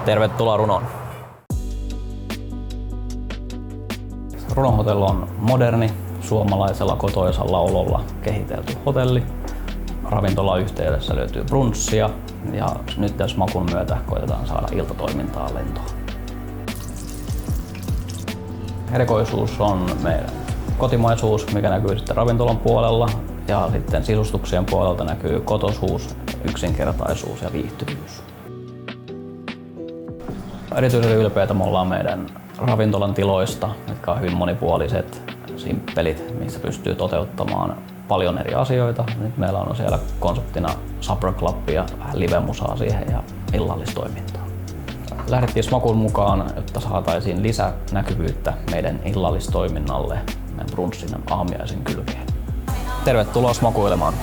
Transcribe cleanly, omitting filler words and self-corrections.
Tervetuloa Runoon! Runo Hotel on moderni, suomalaisella kotoisalla ololla kehitelty hotelli. Ravintolayhteydessä löytyy brunssia ja nyt tässä makun myötä koitetaan saada iltatoimintaa lentoon. Erikoisuus on meidän kotimaisuus, mikä näkyy sitten ravintolan puolella, ja sitten sisustuksien puolelta näkyy kotoisuus, yksinkertaisuus ja viihtyvyys. Erityisen ylpeitä me ollaan meidän ravintolan tiloista, jotka on hyvin monipuoliset, simppelit, missä pystyy toteuttamaan paljon eri asioita. Nyt meillä on siellä konseptina Supper Club ja vähän live-musaa siihen ja illallistoimintaa. Lähdettiin Smakun mukaan, jotta saataisiin lisänäkyvyyttä meidän illallistoiminnalle meidän brunssin aamiaisen kylkeen. Tervetuloa smakuilemaan!